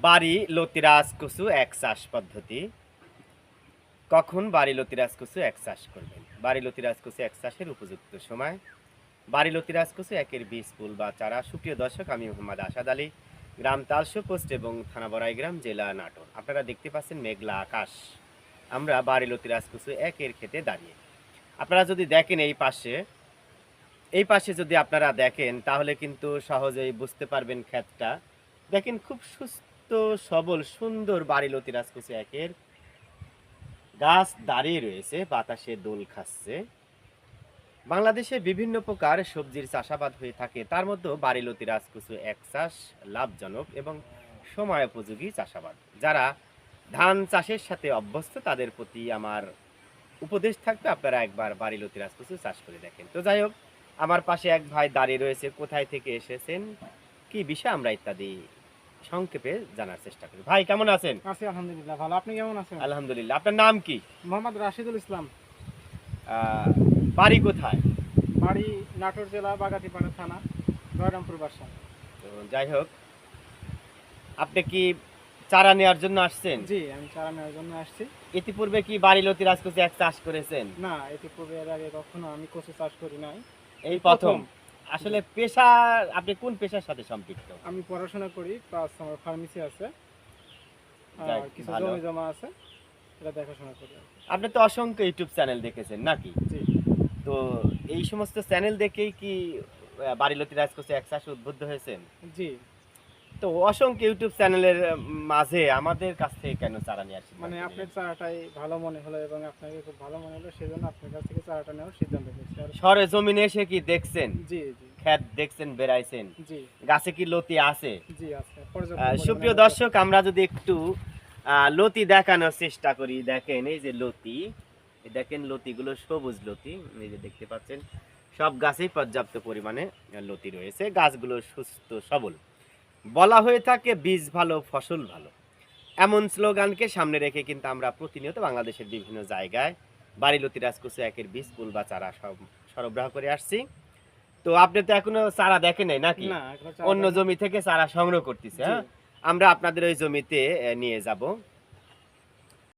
বাড়ি লতিরাজ কচু এক চাষ পদ্ধতি। কখন বাড়ি লতিরাজ কচু এক চাষ করবেন? বাড়ি লতিরাজ কচু এক চাষের উপযুক্ত সময়। বাড়ি লতিরাজ কচু একের বীজ ফুল বা চারা। সুপ্রিয় দর্শক, আমি মোহাম্মদ আসাদ আলী, গ্রাম তালশো পোস্ট এবং থানা বড়াইগ্রাম, জেলা নাটোর। আপনারা দেখতে পাচ্ছেন মেঘলা আকাশ। আমরা বাড়ি লতিরাজ কচু একের খেতে দাঁড়িয়ে। আপনারা যদি দেখেন এই পাশে যদি আপনারা দেখেন তাহলে কিন্তু সহজেই বুঝতে পারবেন ক্ষেতটা। দেখেন খুব সুস্থ সবল সুন্দর বাড়ি লতিরাজ কচু একের গাছ দাঁড়িয়ে রয়েছে, বাতাসে দোল খাচ্ছে। বাংলাদেশে বিভিন্ন প্রকার সবজির চাষাবাদ হয়ে থাকে, তার মধ্যে বাড়িলতি রাজকচু এক চাষ লাভজনক এবং সময়োপযোগী চাষাবাদ। যারা ধান চাষের সাথে অভ্যস্ত তাদের প্রতি আমার উপদেশ থাকবে, আপনারা একবার বাড়িলতি রাজকচু চাষ করে দেখেন। তো যাই হোক, আমার পাশে এক ভাই দাঁড়িয়ে রয়েছে, কোথায় থেকে এসেছেন, কি বিষয় আমরা ইত্যাদি সংক্ষেপে জানার চেষ্টা করি। ভাই কেমন আছেন? আছি আলহামদুলিল্লাহ ভালো। আপনি কেমন আছেন? আলহামদুলিল্লাহ। আপনার নাম কি? মোহাম্মদ রাশিদুল ইসলাম। আহ, বাড়ি কোথায়? বাড়ি নাটোর জেলা বাগাতিপাড়া থানা, জয়রামপুর বাসা। তো যাই হোক, আপনি কি চারা নেওয়ার জন্য আসছেন? জি, আমি চারা নেওয়ার জন্য আসছি। ইতিপূর্বে কি বাড়িলতি রাজকচু এক চাষ করেছেন? না, ইতিপূর্বে এর আগে কখনো আমি কচু চাষ করি নাই। এই প্রথম। আসলে পেশা, আপনি কোন পেশার সাথে সম্পৃক্ত? আমি পড়াশোনা করি, প্লাস আমার ফার্মেসি আছে, যাক, আর কিছু ভালো। জমি জমা আছে, এটা দেখাশোনা করি। আপনি তো অসংখ্য ইউটিউব চ্যানেল দেখেছেন নাকি? জি তো এই সমস্ত চ্যানেল দেখেই কি বাড়িলতি রাজকচু এক চাষে উদ্বুদ্ধ হয়েছেন? জি, তো অসংখ্য ইউটিউব চ্যানেলের মাঝে আমাদের কাছ থেকে কেন চারা নিয়ে আসছেন? মানে আপনার চারাটাই ভালো মনে হলো এবং আপনাকে খুব ভালো মনে হলো, সেজন্য আপনার কাছ থেকে চারাটা নেওয়ার সিদ্ধান্ত নিয়েছি। আর সরে জমিনে এসে কি দেখছেন? জি জি ক্ষেত দেখছেন, বেড়াইছেন, জি গাছে কি লতি আছে? জি আছে পর্যাপ্ত সুপ্রিয় পরিমাণে দর্শক, আমরা যদি একটু লতি দেখানোর চেষ্টা করি। দেখেন এই যে লতি, এই দেখেন লতিগুলো সবুজ লতি, এই যে দেখতে পাচ্ছেন সব গাছেই পর্যাপ্ত পরিমাণে লতি রয়েছে। গাছগুলো সুস্থ সবল। বলা হয়ে থাকে বীজ ভালো ফসল ভালো, এমন স্লোগানকে সামনে রেখে কিন্তু আমরা প্রতিনিয়ত বাংলাদেশের বিভিন্ন জায়গায় বাড়িলতি রাজকচু একের বীজ ফুল বা চারা সব সরবরাহ করে আসছি। তো আপনি তো এখনো চারা দেখেন নাই নাকি? না, এখনো চারা অন্য দেখিনি। জমি থেকে চারা সংগ্রহ করতেছে। জি হ্যাঁ, আমরা আপনাদের ওই জমিতে নিয়ে যাব।